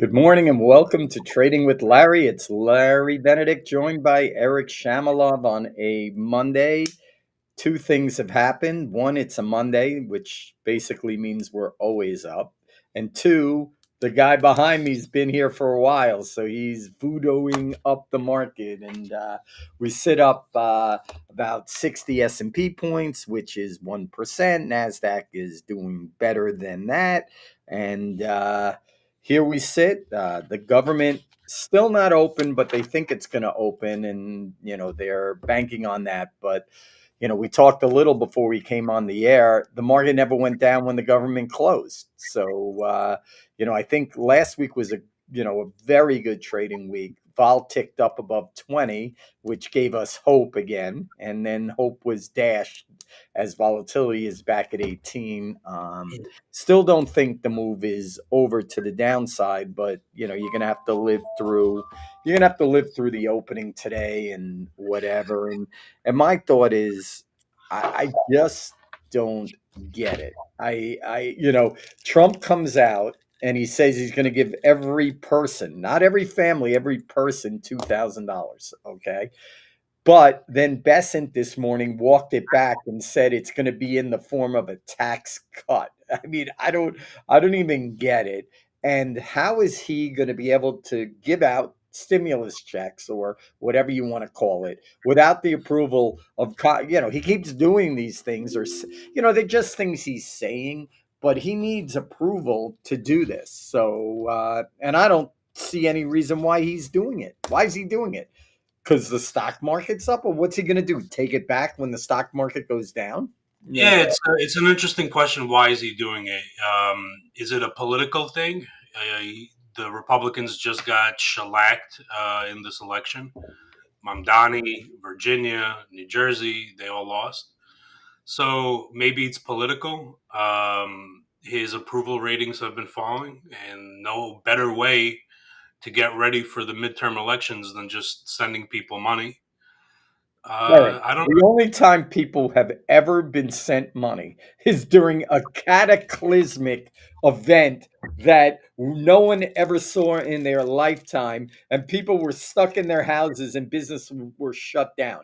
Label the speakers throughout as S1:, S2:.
S1: Good morning and welcome to Trading with Larry. It's Larry Benedict joined by Eric Shamilov on a Monday. Two things have happened. One, it's a Monday, which basically means we're always up. And two, the guy behind me's been here for a while, so he's voodooing up the market. And we sit up about 60 S&P points, which is 1%. NASDAQ is doing better than that. And here we sit. The government still not open, but they think it's going to open, and they're banking on that. But we talked a little before we came on the air. The market never went down when the government closed. So I think last week was a very good trading week. Vol ticked up above 20, which gave us hope again, and then hope was dashed as volatility is back at 18. Still don't think the move is over to the downside, but you're gonna have to live through the opening today and whatever. And my thought is, I just don't get it. Trump comes out and he says he's going to give every person, not every family, every person $2,000. Okay. But then Besant this morning walked it back and said it's going to be in the form of a tax cut. I mean, I don't even get it. And how is he going to be able to give out stimulus checks or whatever you want to call it without the approval of, he keeps doing these things, or, they're just things he's saying, but he needs approval to do this. So, and I don't see any reason why he's doing it. Why is he doing it? Because the stock market's up, or what's he going to do? Take it back when the stock market goes down?
S2: Yeah, it's an interesting question. Why is he doing it? Is it a political thing? Uh, the Republicans just got shellacked in this election. Mamdani, Virginia, New Jersey, they all lost. So maybe it's political. His approval ratings have been falling, and no better way to get ready for the midterm elections than just sending people money.
S1: Eric,
S2: I don't
S1: the only time people have ever been sent money is during a cataclysmic event that no one ever saw in their lifetime, and people were stuck in their houses and business were shut down.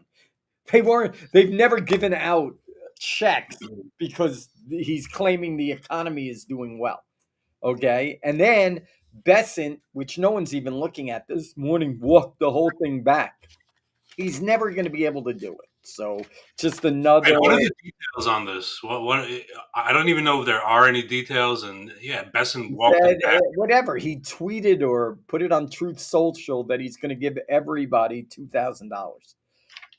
S1: They've never given out checks because he's claiming the economy is doing well. Okay. And then Besant, which no one's even looking at this morning, walked the whole thing back. He's never going to be able to do it. So just
S2: Right,
S1: another.
S2: what are the details on this? What I don't even know if there are any details. And yeah, Besson
S1: He
S2: walked
S1: said
S2: it back.
S1: whatever. He tweeted or put it on Truth Social that he's going to give everybody $2,000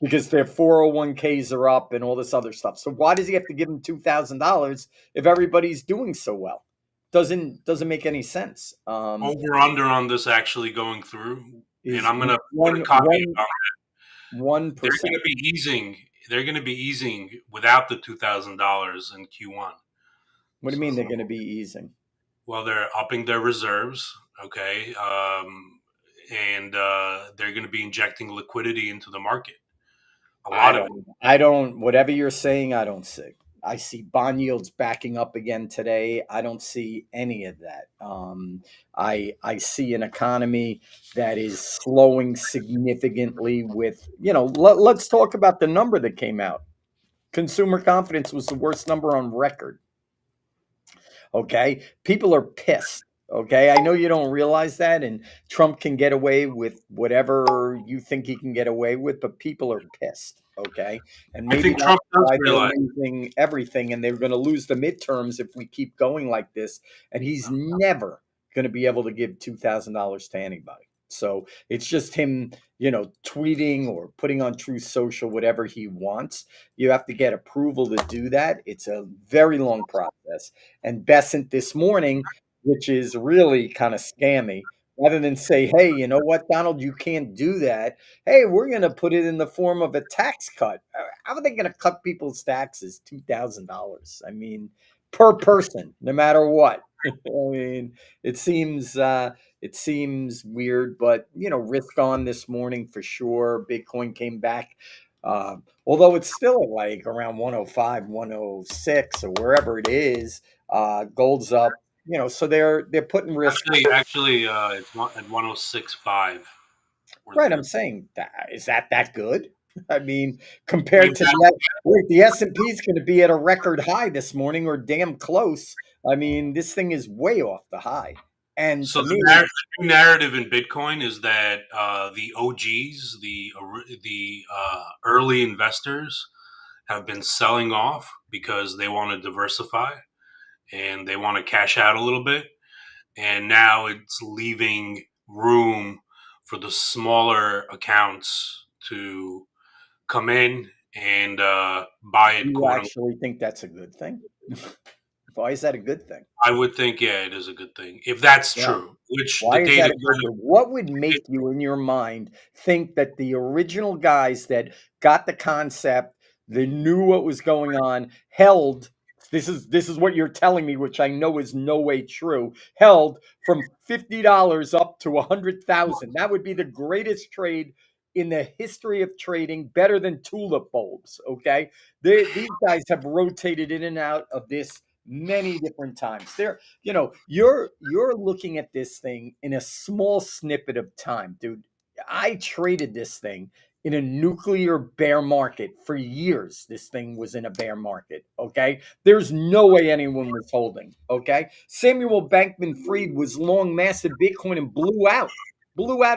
S1: because their 401ks are up and all this other stuff. So why does he have to give them $2,000 if everybody's doing so well? Doesn't make any sense.
S2: Over under on this actually going through, and
S1: Is
S2: I'm gonna put a
S1: one
S2: caveat
S1: one
S2: on.
S1: one
S2: They're
S1: percent.
S2: gonna be easing. They're gonna be easing without the $2,000 in Q1.
S1: What do you mean they're
S2: So,
S1: going to be easing?
S2: well, they're upping their reserves. Okay, and they're going to be injecting liquidity into the market. A
S1: I
S2: lot of it.
S1: don't. I don't. Whatever you're saying, I don't see. I see bond yields backing up again today. I don't see any of that. I see an economy that is slowing significantly. With let's talk about the number that came out. Consumer confidence was the worst number on record. Okay. People are pissed. Okay. I know you don't realize that. And Trump can get away with whatever you think he can get away with, but people are pissed. Okay. And
S2: I
S1: maybe
S2: think
S1: that's
S2: Trump does
S1: why they're
S2: realize.
S1: losing everything, and they're going to lose the midterms if we keep going like this. And he's never going to be able to give $2,000 to anybody. So it's just him, tweeting or putting on Truth Social, whatever he wants. You have to get approval to do that. It's a very long process. And Besant this morning, which is really kind of scammy, rather than say, hey, you know what, Donald, you can't do that. Hey, we're going to put it in the form of a tax cut. How are they going to cut people's taxes? $2,000. I mean, per person, no matter what. I mean, it seems weird, but risk on this morning for sure. Bitcoin came back. Although it's still at like around 105, 106, or wherever it is. Gold's up, So they're putting risk.
S2: It's at 106.5 or
S1: Right, I'm
S2: there.
S1: saying that is that good? I mean,
S2: I
S1: compared
S2: mean,
S1: to the S&P is going to be at a record high this morning or damn close. I mean, this thing is way off the high. And
S2: so
S1: to me,
S2: the new narrative in Bitcoin is that the OGs, the early investors, have been selling off because they want to diversify and they want to cash out a little bit, and now it's leaving room for the smaller accounts to come in and buy
S1: do
S2: it.
S1: you
S2: Quote unquote.
S1: actually think that's a good thing? Why is that a good thing?
S2: I would think, yeah, it is a good thing if that's
S1: Yeah.
S2: true. Which the
S1: Why is that
S2: data
S1: a good
S2: kind
S1: thing? What would make you, in your mind, think that the original guys that got the concept, they knew what was going on, held this is what you're telling me, which I know is no way true, held from $50 up to 100,000. That would be the greatest trade in the history of trading, better than tulip bulbs. Okay, these guys have rotated in and out of this many different times. You're looking at this thing in a small snippet of time, dude. I traded this thing in a nuclear bear market for years. This thing was in a bear market. Okay, there's no way anyone was holding. Okay, Samuel Bankman Fried was long massive Bitcoin and blew out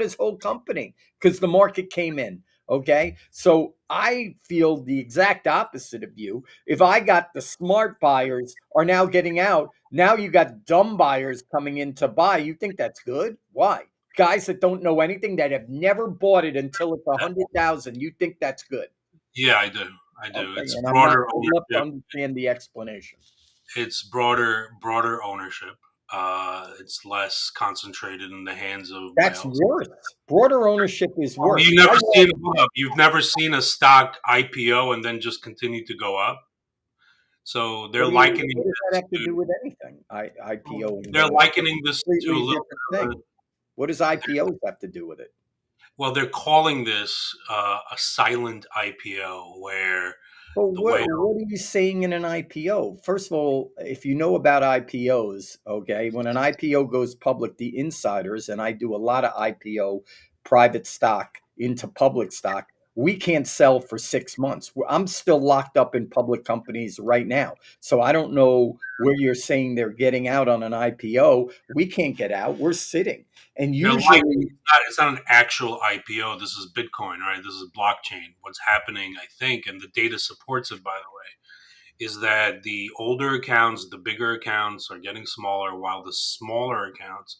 S1: his whole company because the market came in. Okay, so I feel the exact opposite of you. If I got the smart buyers are now getting out, now you got dumb buyers coming in to buy. You think that's good? Why? Guys that don't know anything, that have never bought it until it's 100,000. You think that's good?
S2: Yeah, I do. I do.
S1: Okay,
S2: It's
S1: and
S2: broader
S1: I'd love to
S2: ownership.
S1: understand the explanation.
S2: It's broader ownership. It's less concentrated in the hands of
S1: That's
S2: whales.
S1: worse. Broader ownership is
S2: Well,
S1: worse. I want,
S2: you've never seen a stock IPO and then just continue to go up. So
S1: what does that have to do with anything? IPO and
S2: they're
S1: go up.
S2: likening this to a
S1: Completely
S2: little
S1: different
S2: bit of
S1: thing. What does IPOs have to do with it?
S2: well, they're calling this a silent IPO where
S1: But
S2: the
S1: what
S2: way
S1: what are you saying in an IPO? First of all, if you know about IPOs, okay, when an IPO goes public, the insiders, and I do a lot of IPO private stock into public stock, we can't sell for 6 months. I'm still locked up in public companies right now. So I don't know where you're saying they're getting out on an IPO. We can't get out. We're sitting. And
S2: they're like
S1: usually,
S2: it's not an actual IPO. This is Bitcoin, right? This is blockchain. What's happening, I think, and the data supports it, by the way, is that the older accounts, the bigger accounts are getting smaller, while the smaller accounts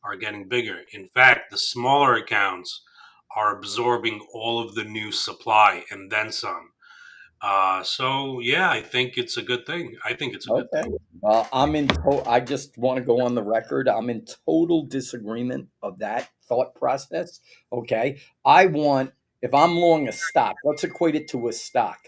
S2: are getting bigger. In fact, the smaller accounts are absorbing all of the new supply and then some. So yeah, I think it's a good thing. I think it's a good
S1: okay.
S2: thing.
S1: I just want to go on the record. I'm in total disagreement of that thought process. Okay. If I'm long a stock, let's equate it to a stock.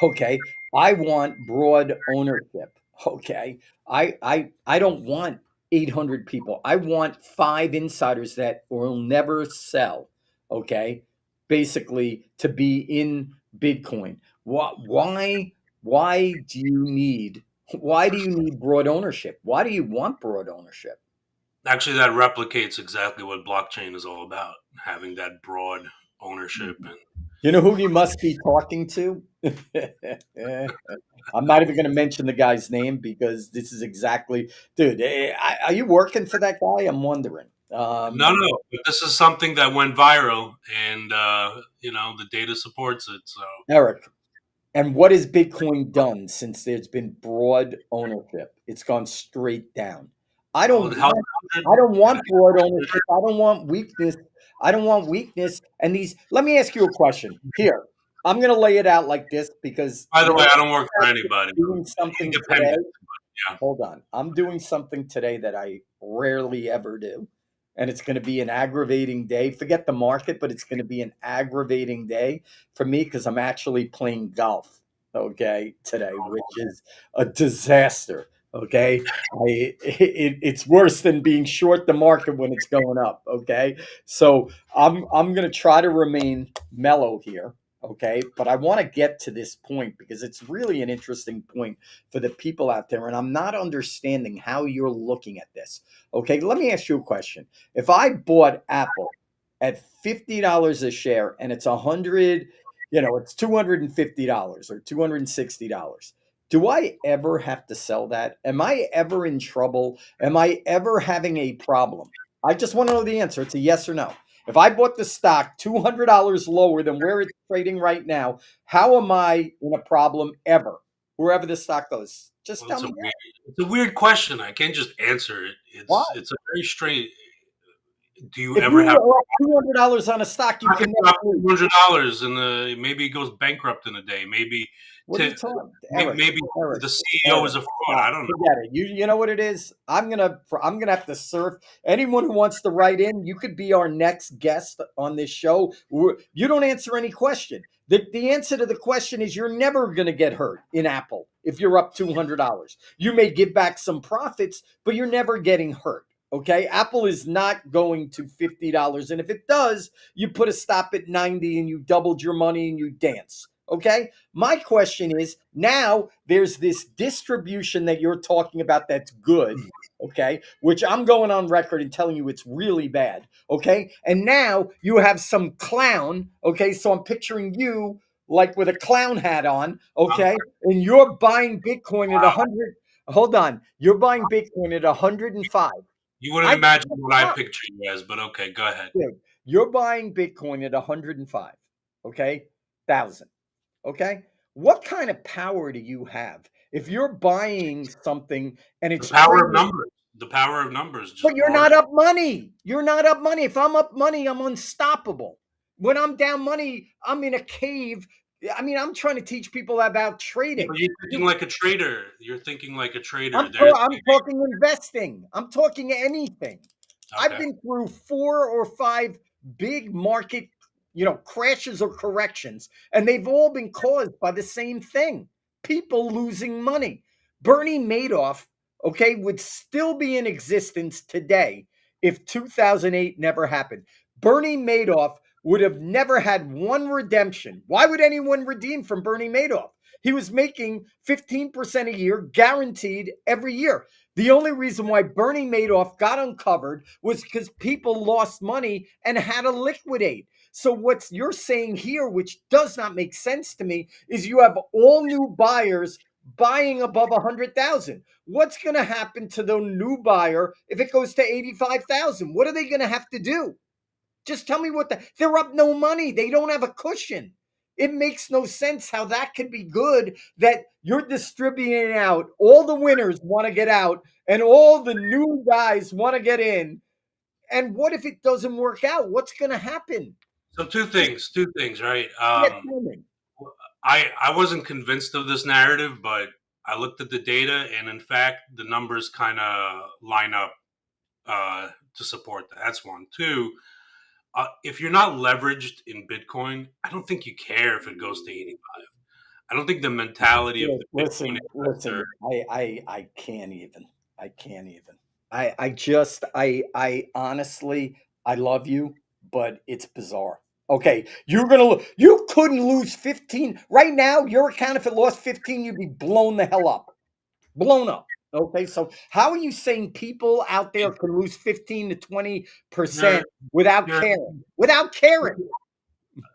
S1: Okay. I want broad ownership. Okay. I don't want 800 people. I want five insiders that will never sell. Okay. Basically, to be in Bitcoin. Why do you need why do you need broad ownership? Why do you want broad ownership?
S2: Actually, that replicates exactly what blockchain is all about, having that broad ownership. And
S1: You know who you must be talking to? I'm not even going to mention the guy's name because this is exactly, dude. Are you working for that guy? I'm wondering.
S2: no, no, but this is something that went viral, and the data supports it. So
S1: Eric, and what has Bitcoin done since there's been broad ownership? It's gone straight down. I
S2: well,
S1: don't
S2: it held
S1: want I
S2: 100,
S1: don't
S2: and
S1: want broad ownership. I don't want weakness. I don't want weakness. And let me ask you a question. Here, I'm going to lay it out like this because
S2: by the way, I don't work for anybody.
S1: I'm doing
S2: I'm
S1: something today.
S2: independent. Yeah.
S1: Hold on. I'm doing something today that I rarely ever do. And it's going to be an aggravating day. Forget the market, but it's going to be an aggravating day for me because I'm actually playing golf, okay, today, which is a disaster. Okay. It's worse than being short the market when it's going up. Okay. So I'm going to try to remain mellow here. Okay. But I want to get to this point because it's really an interesting point for the people out there. And I'm not understanding how you're looking at this. Okay. Let me ask you a question. If I bought Apple at $50 a share and it's 100, it's $250 or $260. Do I ever have to sell that? Am I ever in trouble? Am I ever having a problem? I just want to know the answer. It's a yes or no. If I bought the stock $200 lower than where it's trading right now, how am I in a problem ever? Wherever the stock goes, just
S2: Well,
S1: tell me that.
S2: it's a weird question. I can't just answer it.
S1: Why?
S2: It's a very strange. Do you
S1: If
S2: ever
S1: you
S2: have
S1: are up $200 on a stock, you
S2: pocket
S1: can never
S2: drop
S1: lose.
S2: $200 and maybe it goes bankrupt in a day. Maybe
S1: What are you
S2: to,
S1: talking, Eric?
S2: maybe
S1: Eric,
S2: the CEO
S1: Eric,
S2: is a fraud. I
S1: stop.
S2: don't know.
S1: Forget it. You know what it is? I'm gonna have to surf. Anyone who wants to write in, you could be our next guest on this show. You don't answer any question. The answer to the question is you're never gonna get hurt in Apple if you're up $200. You may give back some profits, but you're never getting hurt. Okay, Apple is not going to $50, and if it does, you put a stop at 90 and you doubled your money and you dance. Okay, my question is now there's this distribution that you're talking about that's good, okay, which I'm going on record and telling you it's really bad, okay, and now you have some clown, okay, so I'm picturing you like with a clown hat on,
S2: Um,
S1: okay, and you're buying Bitcoin at 100. Hold on, you're buying Bitcoin at 105.
S2: you wouldn't
S1: I
S2: imagine what I picture you as, but okay, go ahead.
S1: You're buying Bitcoin at 105, okay, thousand. Okay. What kind of power do you have if you're buying something and
S2: The
S1: it's
S2: power of
S1: trading,
S2: numbers. The power of numbers
S1: but
S2: just
S1: you're
S2: brought it.
S1: not up money? You're not up money. If I'm up money, I'm unstoppable. When I'm down money, I'm in a cave. I mean, I'm trying to teach people about
S2: Yeah,
S1: trading.
S2: but you're thinking like a trader. You're thinking like a trader.
S1: I'm talking investing. I'm talking anything. I've
S2: Okay.
S1: been through 4 or 5 big market, crashes or corrections, and they've all been caused by the same thing: people losing money. Bernie Madoff, okay, would still be in existence today if 2008 never happened. Bernie Madoff would have never had one redemption. Why would anyone redeem from Bernie Madoff? He was making 15% a year guaranteed every year. The only reason why Bernie Madoff got uncovered was because people lost money and had to liquidate. So what you're saying here, which does not make sense to me, is you have all new buyers buying above 100,000. What's going to happen to the new buyer if it goes to 85,000? What are they going to have to do? Just tell me they're up no money. They don't have a cushion. It makes no sense how that could be good that you're distributing out. All the winners want to get out and all the new guys want to get in. And what if it doesn't work out? What's going to happen?
S2: So
S1: Just
S2: two things, right?
S1: tell me.
S2: I wasn't convinced of this narrative, but I looked at the data, and in fact, the numbers kind of line up to support that. That's one. Two, if you're not leveraged in Bitcoin, I don't think you care if it goes to 85. I don't think the mentality of
S1: Yeah,
S2: the Bitcoin investor.
S1: listen. I can't even. I can't even. I honestly, I love you, but it's bizarre. Okay, you couldn't lose 15 right now. Your account, if it lost 15, you'd be blown the hell up, blown up. Okay, so how are you saying people out there can lose 15 to 20%
S2: You're,
S1: without
S2: you're,
S1: caring, without caring,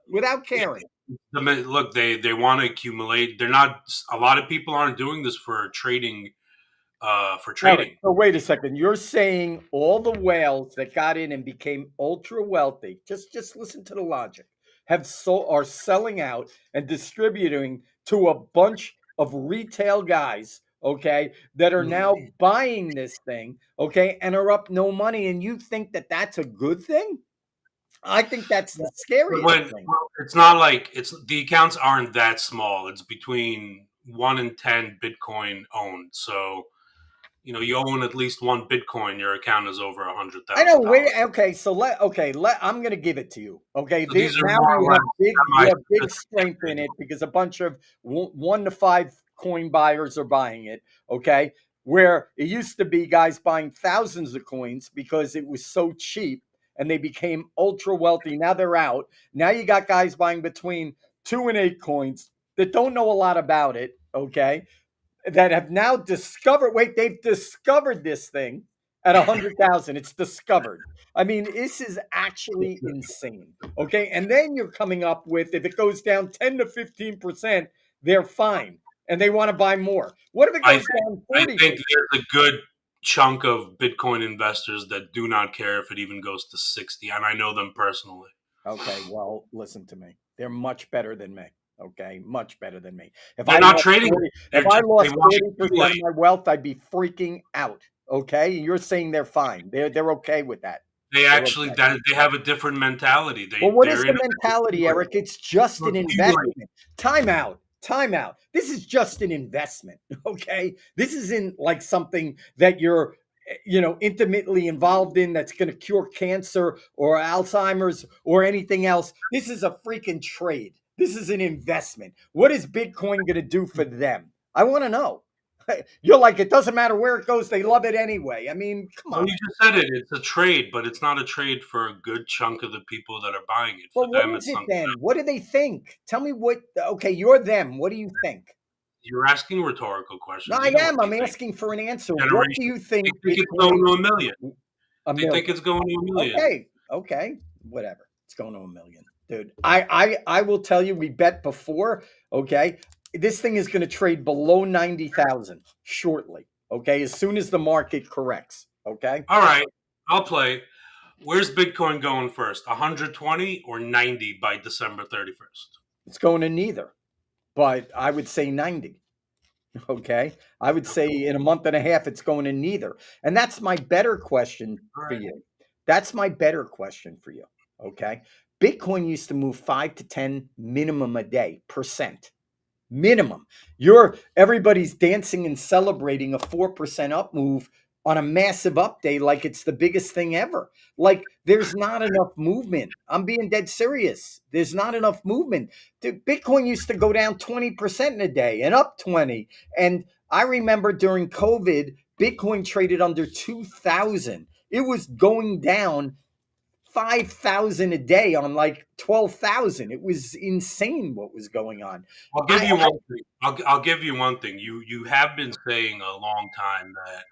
S1: without caring?
S2: look, they want to accumulate. They're not. A lot of people aren't doing this for trading. For
S1: All right.
S2: trading.
S1: So wait a second. You're saying all the whales that got in and became ultra wealthy, just listen to the logic, are selling out and distributing to a bunch of retail guys, okay, that are now buying this thing, okay, and are up no money, and you think that that's a good thing? I think that's the
S2: But
S1: scariest
S2: when
S1: thing.
S2: it's not like it's the accounts aren't that small. It's between 1 and 10 Bitcoin owned. So you own at least one Bitcoin, your account is over a hundred
S1: I know.
S2: thousand
S1: Wait.
S2: dollars.
S1: Okay. So I'm going to give it to you. Okay.
S2: So these are
S1: Now
S2: more or less
S1: you have big
S2: semi-sophisticated
S1: strength in
S2: traders.
S1: it because a bunch of 1 to 5 coin buyers are buying it. Okay. Where it used to be guys buying thousands of coins because it was so cheap and they became ultra wealthy. Now they're out. Now you got guys buying between 2 and 8 coins that don't know a lot about it, okay, that have now discovered, wait, they've discovered this thing at 100,000. It's discovered. I mean, this is actually insane. Okay. And then you're coming up with, if it goes down 10 to 15%, they're fine and they want to buy more. What if it
S2: I
S1: goes
S2: think
S1: down
S2: I
S1: 40%?
S2: think there's a good chunk of Bitcoin investors that do not care if it even goes to 60, and I know them personally.
S1: Okay. Well, listen to me. They're much better than me. Okay. Much better than me. If
S2: They're
S1: I
S2: not
S1: lost
S2: trading it.
S1: 40, if
S2: They're
S1: I
S2: just they
S1: lost
S2: want to
S1: 40% of
S2: accumulate.
S1: my wealth, I'd be freaking out. Okay. You're saying they're fine. They're okay with that.
S2: They
S1: They're
S2: actually
S1: okay.
S2: they have a different mentality.
S1: Well, what is
S2: They're
S1: the
S2: in it
S1: mentality, Eric? It's just
S2: to
S1: an
S2: accumulate.
S1: investment. Time out. Time out. This is just an investment. Okay. This isn't like something that you're, intimately involved in that's going to cure cancer or Alzheimer's or anything else. This is a freaking trade. This is an investment. What is Bitcoin going to do for them? I want to know. You're like, it doesn't matter where it goes. They love it anyway. I mean, come
S2: Well,
S1: on.
S2: you just said it. It's a trade, but it's not a trade for a good chunk of the people that are buying it. For
S1: Well, what
S2: them,
S1: is
S2: it's
S1: it
S2: something
S1: then?
S2: else.
S1: What do they think? Tell me what. Okay, you're them. What do you think?
S2: You're asking rhetorical
S1: No,
S2: questions.
S1: I
S2: You know what
S1: am.
S2: they
S1: I'm
S2: think.
S1: asking for an answer. What do
S2: Generation.
S1: you
S2: They
S1: think
S2: think it's going
S1: Bitcoin?
S2: to a million.
S1: A
S2: They think
S1: million.
S2: it's going to a million.
S1: Okay. Okay. Whatever. It's going to a million, dude. I will tell you. We bet before. Okay. This thing is going to trade below 90,000 shortly. Okay. As soon as the market corrects. Okay.
S2: All right, I'll play. Where's Bitcoin going first? 120 or 90 by December 31st?
S1: It's going to neither, but I would say 90. Okay. I would say in a month and a half, it's going to neither. And that's my better question
S2: All
S1: for
S2: right.
S1: you. That's my better question for you. Okay. Bitcoin used to move 5 to 10 minimum a day percent minimum. You're everybody's dancing and celebrating a 4% up move on a massive up day like it's the biggest thing ever. Like there's not enough movement. I'm being dead serious. There's not enough movement. Dude, Bitcoin used to go down 20% in a day and up 20. And I remember during COVID, Bitcoin traded under 2,000. It was going down 5,000 a day on like 12,000. It was insane what was going on.
S2: I'll give
S1: I
S2: you one thing. I'll give you one thing. You have been saying a long time that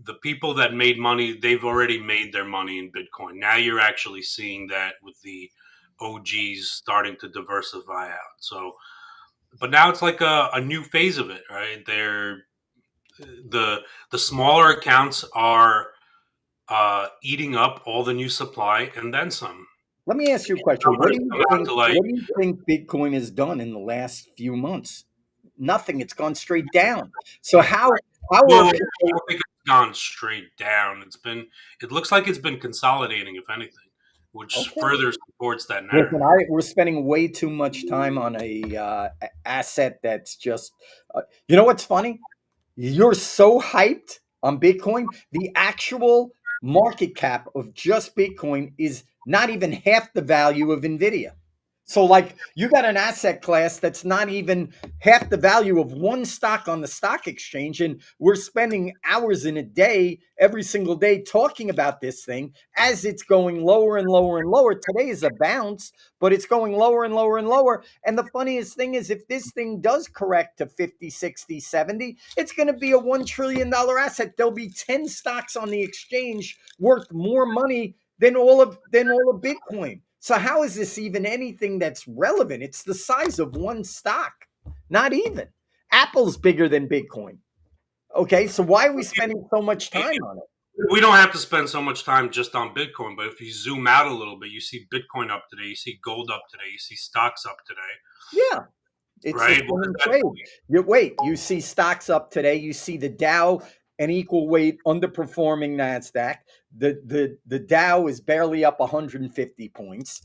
S2: the people that made money, they've already made their money in Bitcoin. Now you're actually seeing that with the OGs starting to diversify out. So, but now it's like a new phase of it, right? The smaller accounts are eating up all the new supply and then some.
S1: Let me ask you a question. What
S2: Numbers
S1: do you
S2: come out
S1: think
S2: to like,
S1: what do you think Bitcoin has done in the last few months? Nothing. It's gone straight down. So how
S2: whoa,
S1: are
S2: I
S1: people
S2: don't think it's gone straight down. It looks like it's been consolidating, if anything, which
S1: okay?
S2: further supports that
S1: Listen,
S2: narrative.
S1: we're spending way too much time on a asset that's just. You know what's funny? You're so hyped on Bitcoin. The actual market cap of just Bitcoin is not even half the value of Nvidia. So, like, you got an asset class that's not even half the value of one stock on the stock exchange. And we're spending hours in a day, every single day, talking about this thing as it's going lower and lower and lower. Today is a bounce, but it's going lower and lower and lower. And the funniest thing is, if this thing does correct to 50, 60, 70, it's going to be a $1 trillion asset. There'll be 10 stocks on the exchange worth more money than all of Bitcoin. So how is this even anything that's relevant? It's the size of one stock. Not even. Apple's bigger than Bitcoin. Okay, so why are we spending so much time on it?
S2: We don't have to spend so much time just on Bitcoin, but if you zoom out a little bit, you see Bitcoin up today, you see gold up today, you see stocks up today,
S1: Yeah, it's the
S2: right? What
S1: same
S2: does that
S1: trade.
S2: tell you?
S1: You see stocks up today. You see the Dow an equal weight underperforming Nasdaq. The Dow is barely up 150 points,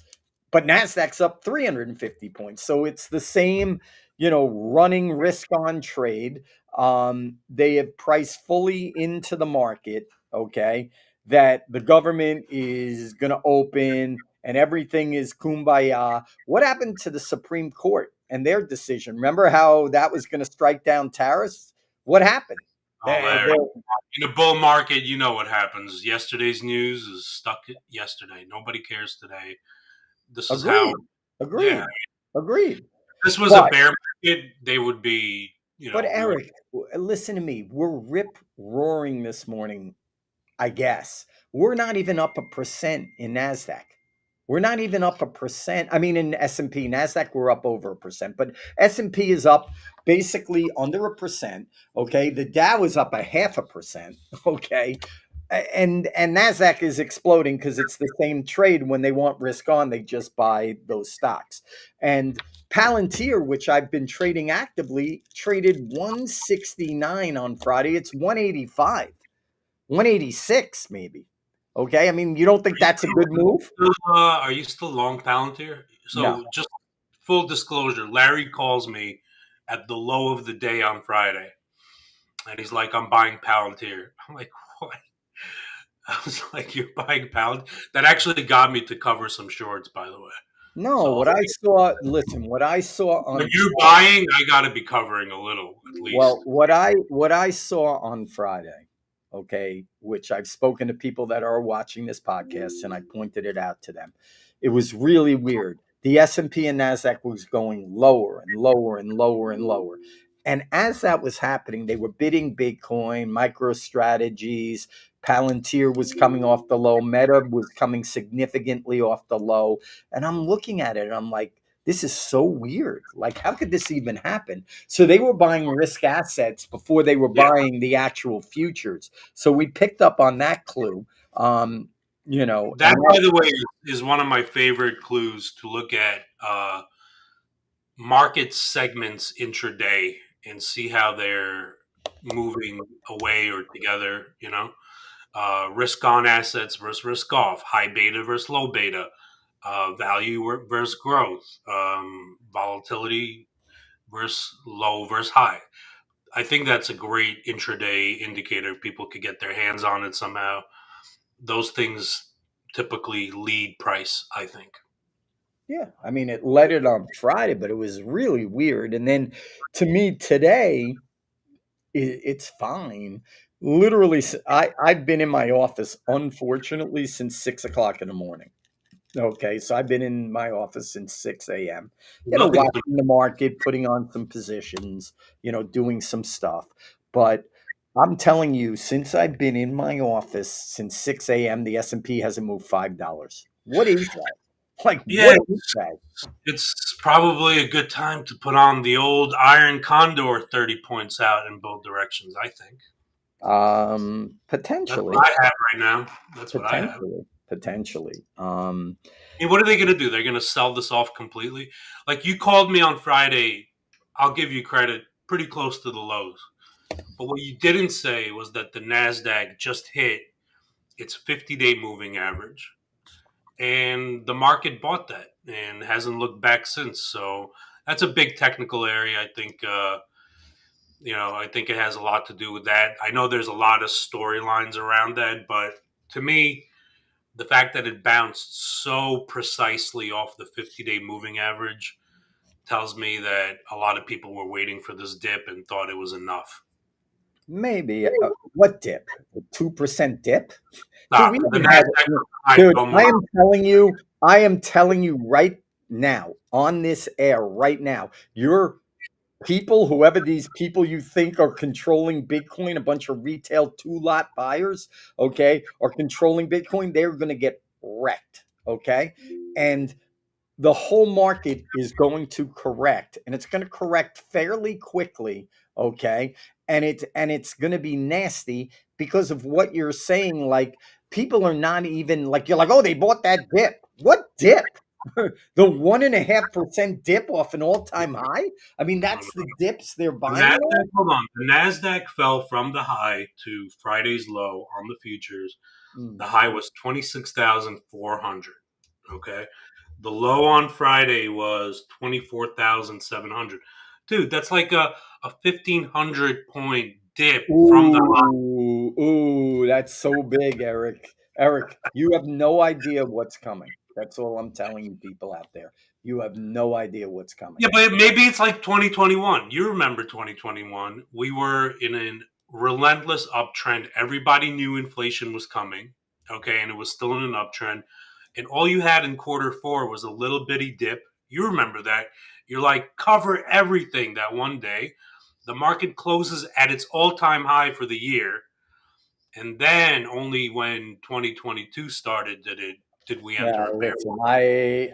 S1: but Nasdaq's up 350 points. So it's the same, running risk on trade. They have priced fully into the market. Okay, that the government is going to open and everything is kumbaya. What happened to the Supreme Court and their decision? Remember how that was going to strike down tariffs? What happened?
S2: Oh,
S1: They,
S2: Larry.
S1: they
S2: In a bull market, you know what happens. Yesterday's news is stuck yesterday. Nobody cares today. This is how,
S1: agreed.
S2: yeah.
S1: Agreed. Agreed.
S2: This was a
S1: But
S2: bear market, they would be,
S1: but
S2: we would.
S1: Eric, listen to me. We're rip roaring this morning, I guess. We're not even up 1% in Nasdaq. We're not even up 1%. I mean, in S&P, Nasdaq, we're up over 1%, but S&P is up basically under 1%. Okay, the Dow is up 0.5%. Okay, and Nasdaq is exploding because it's the same trade. When they want risk on, they just buy those stocks. And Palantir, which I've been trading actively, traded 169 on Friday. It's 185, 186 maybe. Okay, I mean, you don't think that's a good move?
S2: Are you still long Palantir?
S1: No.
S2: So just full disclosure, Larry calls me at the low of the day on Friday, and he's like, "I'm buying Palantir." I'm like, "What?" I was like, "You're buying Palantir?" That actually got me to cover some shorts, by the way.
S1: No,
S2: So
S1: what I saw, listen, what I saw
S2: when
S1: on
S2: you're buying, I got to be covering a little at least.
S1: Well, what I saw on Friday, okay, which I've spoken to people that are watching this podcast, and I pointed it out to them. It was really weird. The S&P and Nasdaq was going lower and lower and lower and lower. And as that was happening, they were bidding Bitcoin, MicroStrategies, Palantir was coming off the low, Meta was coming significantly off the low. And I'm looking at it and I'm like, this is so weird. Like, how could this even happen? So they were buying risk assets before they were
S2: Yeah,
S1: buying the actual futures. So we picked up on that clue. Um, you know,
S2: that
S1: and
S2: by the way is one of my favorite clues to look at market segments intraday and see how they're moving away or together. Risk on assets versus risk off, high beta versus low beta, value versus growth, volatility versus low versus high. I think that's a great intraday indicator. People could get their hands on it somehow. Those things typically lead price, I think.
S1: yeah, I mean, it led it on Friday, but it was really weird. And then to me today, it's fine. Literally, I've been in my office, unfortunately, since 6 o'clock in the morning. Okay, so I've been in my office since 6 a.m.,
S2: Nothing's been.
S1: watching the market, putting on some positions, doing some stuff. But I'm telling you, since I've been in my office since 6 a.m., the S&P hasn't moved $5. What is that? Like,
S2: Yeah,
S1: what is that?
S2: it's probably a good time to put on the old Iron Condor 30 points out in both directions, I think. That's
S1: Potentially,
S2: what I have right now. That's what I have.
S1: potentially.
S2: I mean, what are they going to do? They're going to sell this off completely? Like you called me on Friday, I'll give you credit, pretty close to the lows. But what you didn't say was that the NASDAQ just hit its 50-day moving average. And the market bought that and hasn't looked back since. So that's a big technical area. I think it has a lot to do with that. I know there's a lot of storylines around that, but to me, the fact that it bounced so precisely off the 50-day moving average tells me that a lot of people were waiting for this dip and thought it was enough.
S1: Maybe. What dip? A 2% dip? Dude,
S2: Stop.
S1: we
S2: The
S1: haven't had
S2: NASDAQ was high
S1: dude,
S2: no more.
S1: I am telling you right now on this air right now, your people, whoever these people you think are controlling Bitcoin, a bunch of retail two-lot buyers, okay, are controlling Bitcoin, they're going to get wrecked, okay? And the whole market is going to correct, and it's going to correct fairly quickly, okay? And it's going to be nasty because of what you're saying. Like, people are not even like, you're like, oh, they bought that dip. What dip? The 1.5% dip off an all-time high. I mean, that's the dips they're
S2: The
S1: buying
S2: Nasdaq,
S1: on.
S2: hold on. The Nasdaq fell from the high to Friday's low on the futures.
S1: Mm.
S2: The high was 26,400. Okay. The low on Friday was 24,700. Dude, that's like a 1,500 point dip from the high.
S1: Ooh, that's so big, Eric. Eric, you have no idea what's coming. That's all I'm telling you, people out there. You have no idea what's coming.
S2: Yeah, but maybe it's like 2021. You remember 2021. We were in a relentless uptrend. Everybody knew inflation was coming. Okay. And it was still in an uptrend. And all you had in quarter four was a little bitty dip. You remember that. You're like, cover everything that one day. The market closes at its all time high for the year. And then only when 2022 started did we
S1: Yeah,
S2: enter a bear
S1: listen,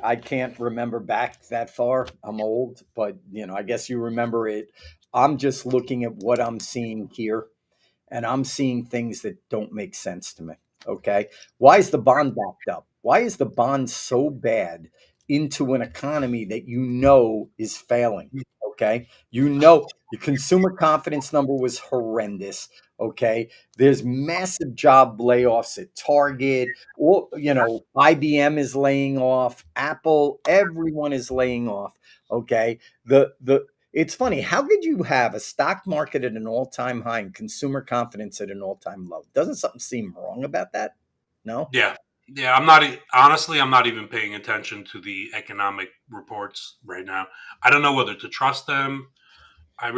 S1: I can't remember back that far. I'm old, but I guess you remember it. I'm just looking at what I'm seeing here, and I'm seeing things that don't make sense to me. Okay. Why is the bond backed up? Why is the bond so bad into an economy that is failing? Okay. Your consumer confidence number was horrendous. Okay. There's massive job layoffs at Target. Or, IBM is laying off, Apple, everyone is laying off. Okay. It's funny. How could you have a stock market at an all-time high and consumer confidence at an all-time low? Doesn't something seem wrong about that? No?
S2: Yeah. Yeah, honestly, I'm not even paying attention to the economic reports right now. I don't know whether to trust them. I'm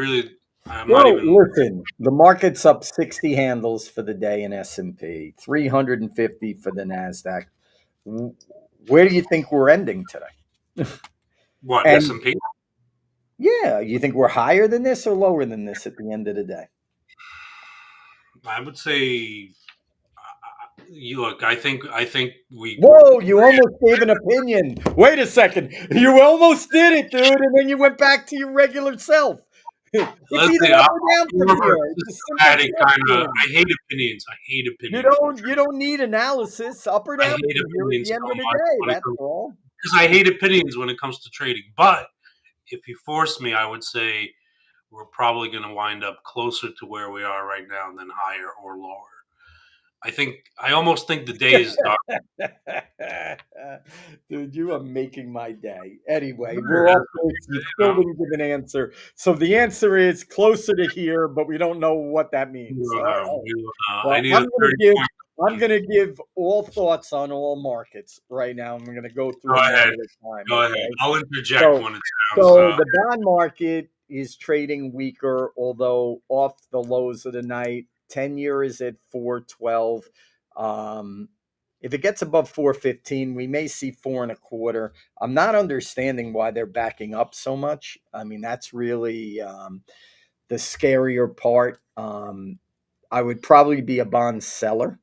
S2: not
S1: Well,
S2: even.
S1: listen, the market's up 60 handles for the day in S&P, 350 for the Nasdaq. W- Where do you think we're ending today?
S2: What,
S1: And
S2: S&P?
S1: yeah, you think we're higher than this or lower than this at the end of the day?
S2: I would say you look, I think we.
S1: Whoa, you almost gave an opinion. Wait a second. You almost did it, dude, and then you went back to your regular self. It's
S2: Let's
S1: either
S2: see.
S1: up
S2: I'm
S1: or down
S2: more
S1: from
S2: of a
S1: here. It's a simple
S2: systematic kind of.
S1: question.
S2: I hate opinions. I hate
S1: You
S2: opinions when
S1: don't you don't need analysis, up or
S2: I
S1: down
S2: hate
S1: from here at
S2: opinions
S1: the end
S2: so
S1: of the
S2: much
S1: day.
S2: when it
S1: That's
S2: comes
S1: all.
S2: because I hate opinions when it comes to trading. But if you force me, I would say we're probably going to wind up closer to where we are right now than higher or lower. I almost think the day is dark.
S1: Dude, you are making my day. Anyway, we're
S2: Sure,
S1: off
S2: that's
S1: this. You
S2: you
S1: still
S2: know.
S1: didn't give an answer. So the answer is closer to here, but we don't know what that means. All right.
S2: I
S1: Well,
S2: need a 30 point.
S1: I'm gonna give all thoughts on all markets right now. I'm gonna go through
S2: Go
S1: them one
S2: ahead.
S1: at a time.
S2: Go ahead.
S1: Okay.
S2: I'll interject
S1: So
S2: when it sounds.
S1: so the bond market is trading weaker, although off the lows of the night. 10-year is at 412. Um, if it gets above 415, we may see four and a quarter. I'm not understanding why they're backing up so much. I mean, that's really the scarier part. I would probably be a bond seller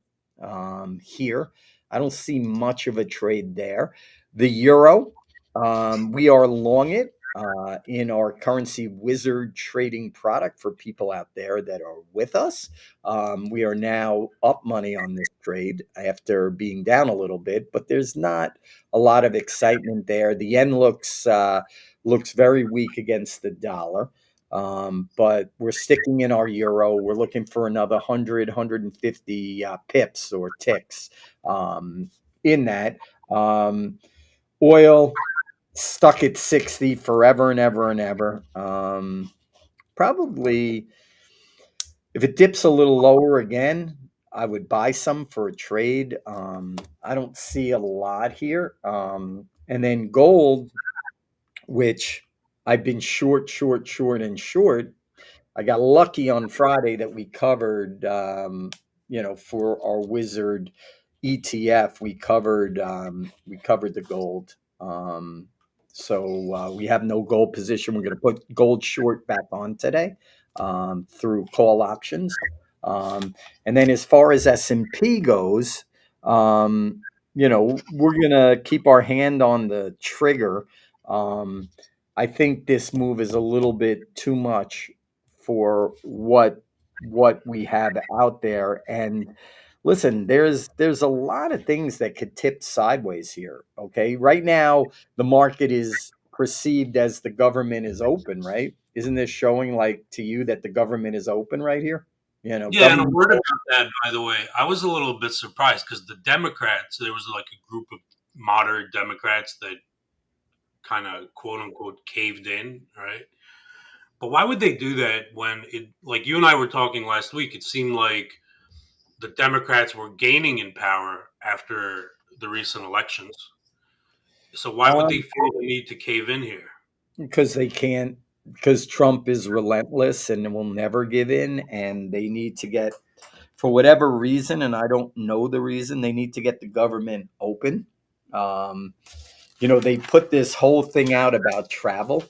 S1: here. I don't see much of a trade there. The euro, we are long it in our currency wizard trading product for people out there that are with us. We are now up money on this trade after being down a little bit, but there's not a lot of excitement there. The yen looks very weak against the dollar. But we're sticking in our euro. We're looking for another 100, pips or ticks in that. Oil stuck at 60 forever and ever and ever. Probably if it dips a little lower again, I would buy some for a trade. I don't see a lot here. And then gold, which I've been short, short, short, and short. I got lucky on Friday that we covered, for our Wizard ETF, we covered the gold. So we have no gold position. We're going to put gold short back on today through call options. Um, and then as far as S&P goes, we're going to keep our hand on the trigger. I think this move is a little bit too much for what we have out there. And listen, there's a lot of things that could tip sideways here. Okay, right now the market is perceived as the government is open, right? Isn't this showing like to you that the government is open right here?
S2: Yeah, and a
S1: Government.
S2: word about that, by the way. I was a little bit surprised because the Democrats, there was like a group of moderate Democrats that kind of quote unquote caved in, right? But why would they do that when it, like you and I were talking last week, it seemed like the Democrats were gaining in power after the recent elections. So why would they
S1: Um,
S2: feel the need to cave in here?
S1: because they can't, because Trump is relentless and will never give in, and they need to get, for whatever reason, and I don't know the reason, they need to get the government open. Um, They put this whole thing out about travel.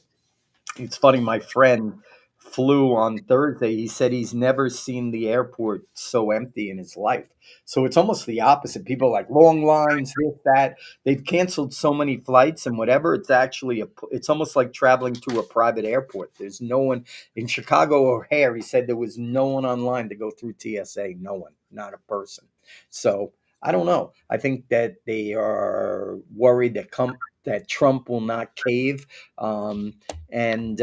S1: It's funny, my friend flew on Thursday. He said he's never seen the airport so empty in his life. So it's almost the opposite. People are like long lines, this, that. They've canceled so many flights and whatever. It's almost like traveling to a private airport. There's no one in Chicago O'Hare. He said there was no one online to go through TSA. No one, not a person. So I don't know. I think that they are worried that Trump will not cave. And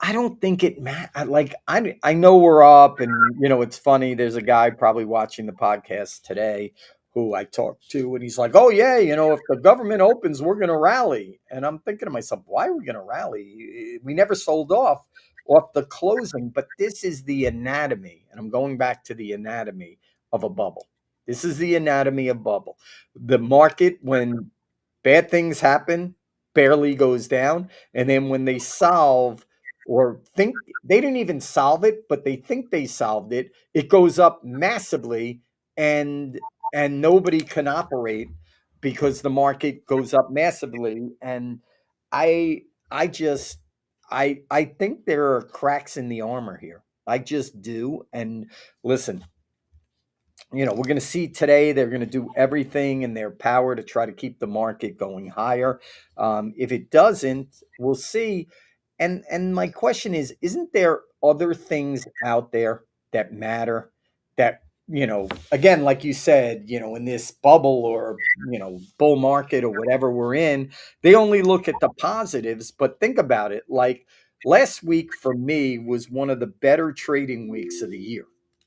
S1: I don't think it matters. Like I know we're up, and it's funny. There's a guy probably watching the podcast today who I talked to, and he's like, "Oh yeah, if the government opens, we're going to rally." And I'm thinking to myself, "Why are we going to rally? We never sold off the closing." But this is the anatomy, and I'm going back to the anatomy of a bubble. This is the anatomy of bubble. The market, when bad things happen, barely goes down. And then when they solve or think they didn't even solve it, but they think they solved it, it goes up massively, and nobody can operate because the market goes up massively. And I I just I think there are cracks in the armor here. I just do. And listen, we're going to see today they're going to do everything in their power to try to keep the market going higher. If it doesn't, we'll see. And my question is, isn't there other things out there that matter? That again, like you said, in this bubble or bull market or whatever we're in, they only look at the positives. But think about it. Like last week for me was one of the better trading weeks of the year,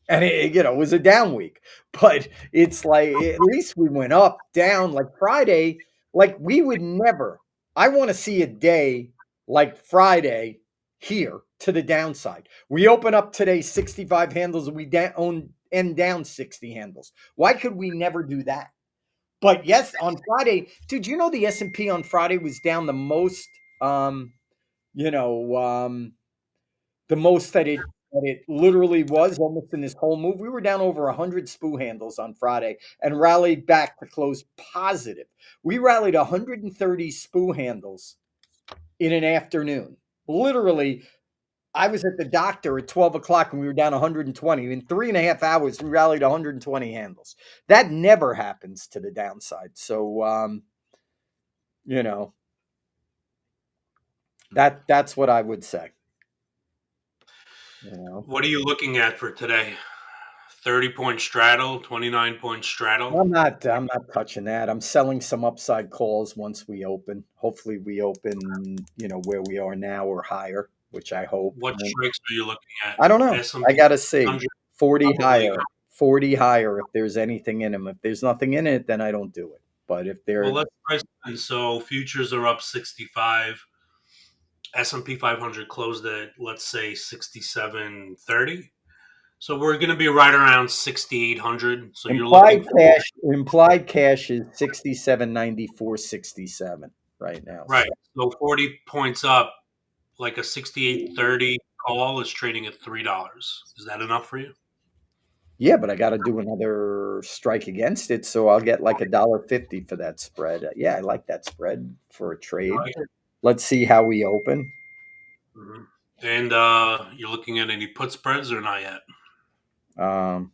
S1: and it was a down week, but it's like at least we went up, down. Like Friday, like we would never. I want to see a day like Friday here to the downside. We open up today 65 handles, and we end down 60 handles. Why could we never do that? But yes, on Friday, dude, the S&P on Friday was down you know, um, the most that it literally was almost in this whole move. We were down over 100 SPU handles on Friday and rallied back to close positive. We rallied 130 SPU handles in an afternoon. Literally, I was at the doctor at 12 o'clock and we were down 120. In 3.5 hours, we rallied 120 handles. That never happens to the downside. So, you know, that's what I would say.
S2: What are you looking at for today? 30-point straddle, 29-point straddle.
S1: I'm not touching that. I'm selling some upside calls once we open. Hopefully we open, where we are now or higher, which I hope.
S2: What strikes are you looking at?
S1: I don't know. I
S2: S&P
S1: gotta see.
S2: 500,
S1: 40
S2: probably.
S1: higher. 40 higher if there's anything in them. If there's nothing in it, then I don't do it. But if
S2: Well,
S1: there
S2: let's price it. So futures are up 65. S&P 500 closed at, let's say, 67.30. So we're going to be right around 6,800. So you're looking for,
S1: implied cash is 67.94.67 right now.
S2: right. So 40 points up, like a 68.30 call is trading at $3. Is that enough for you?
S1: Yeah, but I got to do another strike against it, so I'll get like $1.50 for that spread. Yeah, I like that spread for a trade.
S2: Right.
S1: Let's see how we open.
S2: Mhm. And you're looking at any put spreads or not yet?
S1: Um,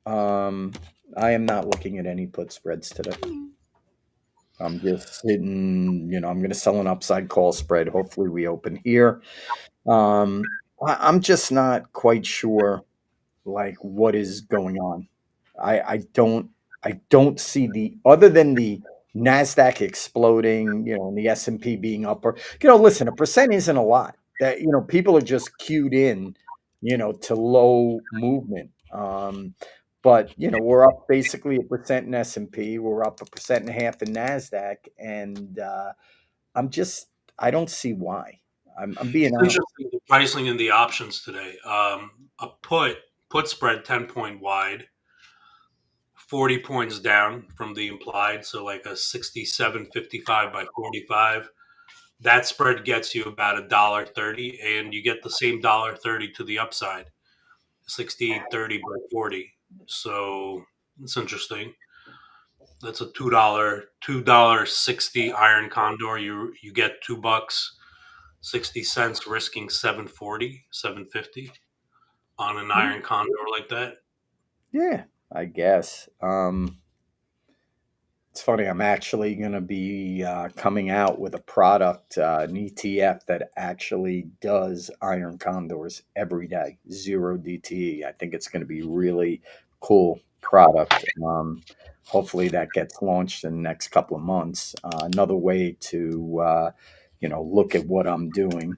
S1: um, I am not looking at any put spreads today. I'm just sitting, I'm going to sell an upside call spread. Hopefully, we open here. I'm just not quite sure like what is going on. I don't see the other than the Nasdaq exploding, and the S&P being up. Or listen, 1% isn't a lot. That people are just cued in, to low movement. But we're up basically 1% in S&P. We're up 1.5% in Nasdaq, and I don't see why. I'm being
S2: It's
S1: honest.
S2: interesting the pricing in the options today. A put spread 10-point wide, 40 points down from the implied, so like a 67.55 by 45. That spread gets you about $1.30, and you get the same $1.30 to the upside, 68.30 by 40. So it's interesting. That's a $2.60 iron condor. You get $2 60 cents, risking 740, 750 on an iron condor like that.
S1: Yeah, I guess. It's funny. I'm actually going to be coming out with a product, an ETF that actually does iron condors every day, zero DTE. I think it's going to be really cool product. Hopefully that gets launched in the next couple of months. Another way to, look at what I'm doing.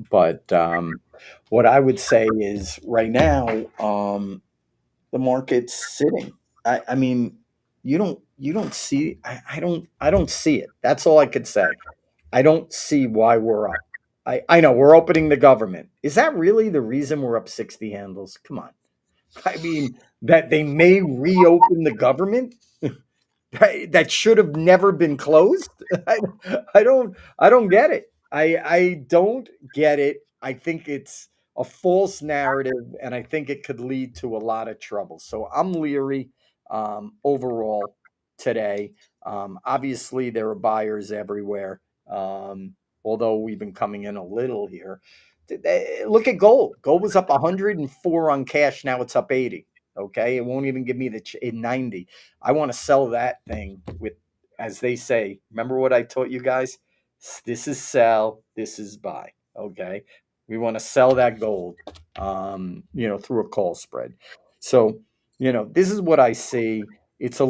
S1: But what I would say is right now, the market's sitting. I mean, you don't see. I don't see it. That's all I could say. I don't see why we're up. I know we're opening the government. Is that really the reason we're up 60 handles? Come on. I mean, that they may reopen the government that should have never been closed. I don't get it. I don't get it. I think it's a false narrative, and I think it could lead to a lot of trouble. So I'm leery overall today. Obviously, there are buyers everywhere. Although we've been coming in a little here. Look at gold. Gold was up 104 on cash. Now it's up 80. Okay, it won't even give me the 90. I want to sell that thing with, as they say, remember what I taught you guys? This is sell, this is buy. Okay. We want to sell that gold, through a call spread. So, this is what I see.
S2: Yeah.
S1: It's a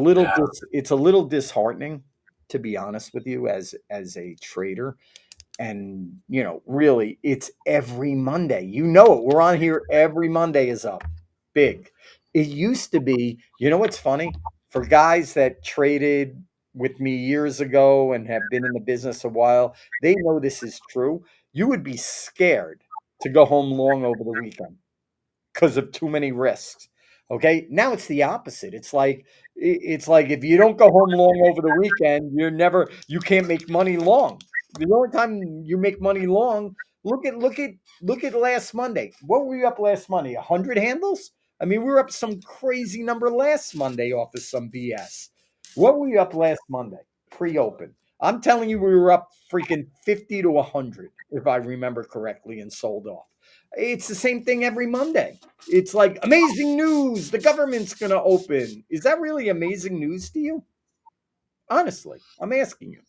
S1: little disheartening, to be honest with you, as a trader. And really, it's every Monday. We're on here every Monday is up big. It used to be, what's funny, for guys that traded with me years ago and have been in the business a while, they know this is true. You would be scared to go home long over the weekend because of too many risks. Okay, now it's the opposite. It's like if you don't go home long over the weekend, you can't make money long. The only time you make money long, look at last Monday. What were we up last Monday? 100 handles? I mean, we were up some crazy number last Monday off of some BS. What were we up last Monday? Pre-open. I'm telling you, we were up freaking 50 to 100, if I remember correctly, and sold off. It's the same thing every Monday. It's like amazing news. The government's going to open. Is that really amazing news to you? Honestly, I'm asking you.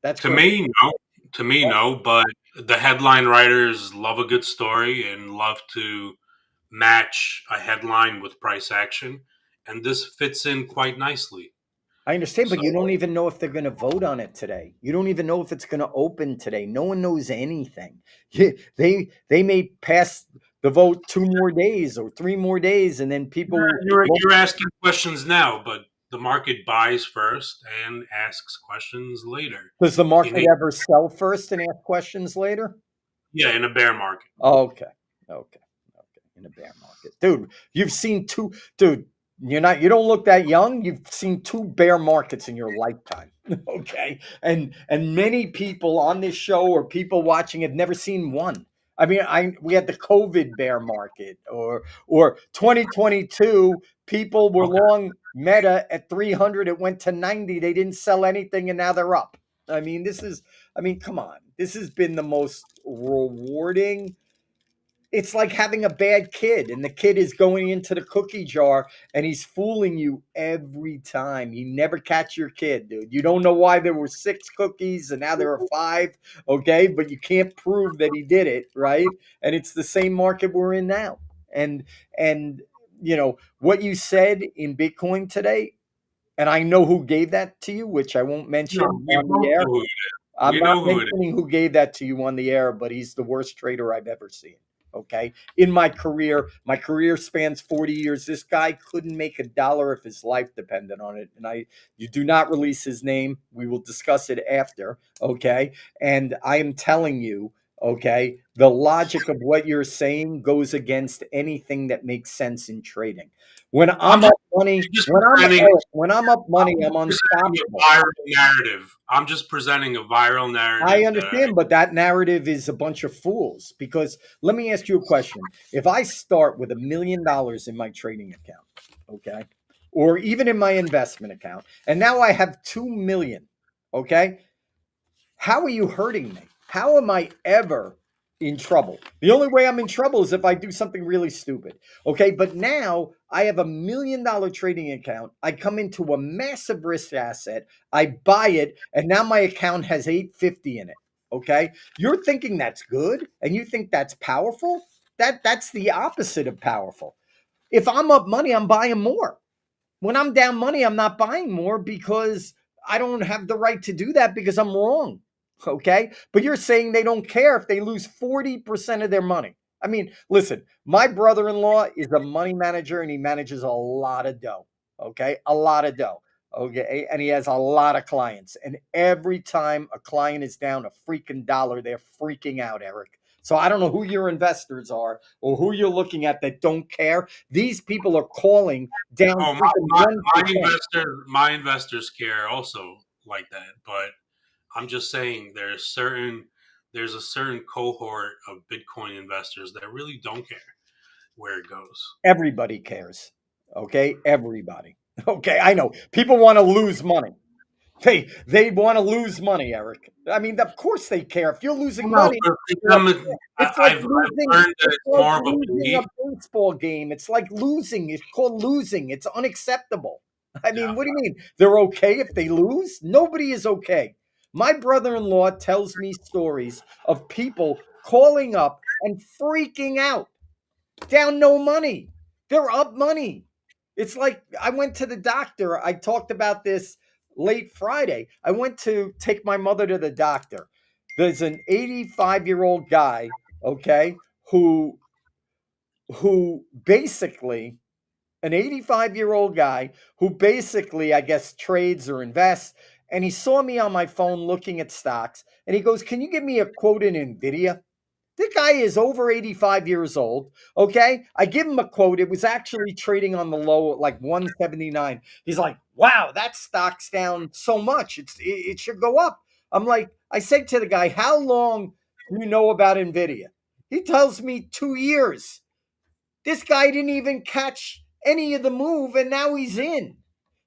S1: That's
S2: To
S1: what.
S2: me, no. To me, no. But the headline writers love a good story and love to match a headline with price action, and this fits in quite nicely.
S1: I understand, but
S2: So
S1: you don't even know if they're going to vote on it today. You don't even know if it's going to open today. No one knows anything. They may pass the vote 2 more days or 3 more days, and then people won't,
S2: you're asking questions now, but the market buys first and asks questions later.
S1: does the
S2: In
S1: market
S2: a
S1: ever sell first and ask questions later?
S2: Yeah, in a bear market.
S1: Okay. Okay. Okay. In a bear market. Dude, you've seen two, dude, you don't look that young. You've seen two bear markets in your lifetime. Okay. And many people on this show or people watching have never seen one. I mean, we had the COVID bear market or 2022, people were
S2: Okay.
S1: long Meta at 300, it went to 90, they didn't sell anything and now they're up. Come on. This has been the most rewarding. It's like having a bad kid, and the kid is going into the cookie jar and he's fooling you every time. You never catch your kid, dude. You don't know why there were 6 cookies and now there are 5, okay? But you can't prove that he did it, right? And it's the same market we're in now. And what you said in Bitcoin today, and I know who gave that to you, which I won't
S2: No,
S1: mention
S2: we
S1: on the
S2: both
S1: air.
S2: know who it
S1: I'm
S2: We
S1: not
S2: know who it is.
S1: mentioning who gave that to you on the air, but he's the worst trader I've ever seen. Okay. In my career spans 40 years. This guy couldn't make a dollar if his life depended on it. And you do not release his name. We will discuss it after. Okay. And I am telling you, Okay. The logic of what you're saying goes against anything that makes sense in trading. When
S2: I'm
S1: I'm
S2: just,
S1: up money,
S2: just presenting
S1: when I'm up money, I'm
S2: presenting
S1: unstoppable.
S2: a viral narrative. I'm just presenting a viral
S1: I
S2: narrative that
S1: understand, but that narrative is a bunch of fools because let me ask you a question. If I start with $1 million in my trading account, okay, or even in my investment account, and now I have 2 million, okay, how are you hurting me? How am I ever in trouble? The only way I'm in trouble is if I do something really stupid. Okay. But now I have $1 million trading account. I come into a massive risk asset. I buy it, and now my account has 850 in it. Okay. You're thinking that's good and you think that's powerful. That's the opposite of powerful. If I'm up money, I'm buying more. When I'm down money, I'm not buying more because I don't have the right to do that because I'm wrong. Okay. But you're saying they don't care if they lose 40% of their money. I mean, listen, my brother in law is a money manager and he manages a lot of dough. Okay. A lot of dough. Okay. And he has a lot of clients. And every time a client is down a freaking dollar, they're freaking out, Eric. So I don't know who your investors are or who you're looking at that don't care. These people are calling down
S2: oh
S1: freaking 1%.
S2: my investors care also like that. But I'm just saying there's a certain cohort of Bitcoin investors that really don't care where it goes.
S1: Everybody cares. Okay. Everybody. Okay. I know people want to lose money. They want to lose money, Eric. I mean, of course they care. If you're losing
S2: No,
S1: money,
S2: for
S1: you're
S2: them,
S1: upset. It's like
S2: I've
S1: losing.
S2: learned that
S1: It's
S2: it's
S1: like
S2: more of a
S1: losing
S2: belief.
S1: a baseball game. It's like losing. It's called losing. It's unacceptable. I mean,
S2: Yeah.
S1: what do you mean? They're okay if they lose? Nobody is okay. My brother-in-law tells me stories of people calling up and freaking out down no money. They're up money. It's like I went to the doctor. I talked about this late Friday. I went to take my mother to the doctor. There's an 85-year-old guy, okay, who basically an 85-year-old guy who basically I guess trades or invests and he saw me on my phone looking at stocks and he goes, "Can you give me a quote in Nvidia?" The guy is over 85 years old. Okay. I give him a quote. It was actually trading on the low at like 179. He's like, wow, that stock's down so much. It should go up. I'm like, I said to the guy, how long do you know about NVIDIA? He tells me 2 years. This guy didn't even catch any of the move and now he's in.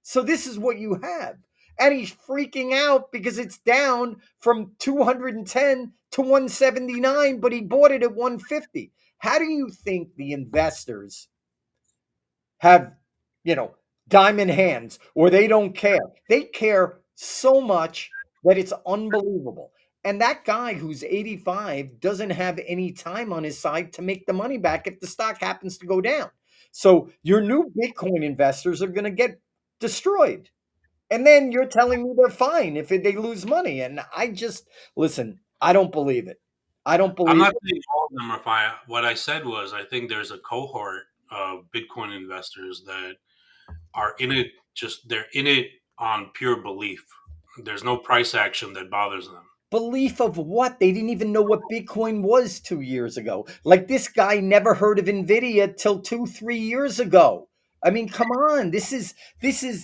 S1: So this is what you have. And he's freaking out because it's down from 210 to 179, but he bought it at 150. How do you think the investors have, you know, diamond hands or they don't care? They care so much that it's unbelievable. And that guy who's 85 doesn't have any time on his side to make the money back if the stock happens to go down. So your new Bitcoin investors are going to get destroyed. And then you're telling me they're fine if they lose money. And I just, listen, I don't believe it. I don't
S2: I'm
S1: believe
S2: not
S1: it.
S2: saying all of them are fine. What I said was I think there's a cohort of Bitcoin investors that are in it just they're in it on pure belief. There's no price action that bothers them.
S1: Belief of what? They didn't even know what Bitcoin was 2 years ago. Like this guy never heard of Nvidia till 2, 3 years ago. I mean, come on. This is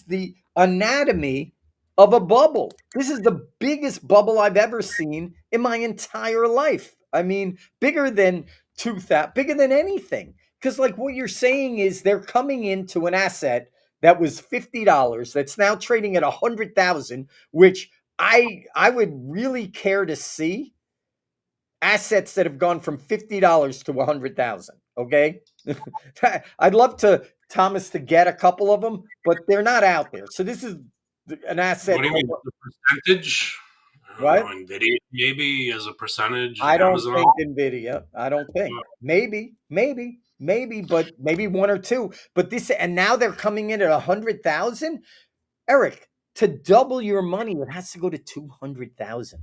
S1: the anatomy of a bubble. This is the biggest bubble I've ever seen in my entire life. I mean, bigger than 2000, bigger than anything. Because like what you're saying is they're coming into an asset that was $50 that's now trading at 100,000, which I would really care to see assets that have gone from $50 to 100,000. Okay, I'd love to Thomas to get a couple of them, but they're not out there. So this is an
S2: What
S1: asset.
S2: do you mean? The percentage? I don't know.
S1: What?
S2: Nvidia maybe as a percentage.
S1: I don't
S2: Amazon.
S1: think Nvidia. I don't think. Maybe, but maybe one or two. But this and now they're coming in at 100,000. Eric, to double your money, it has to go to 200,000.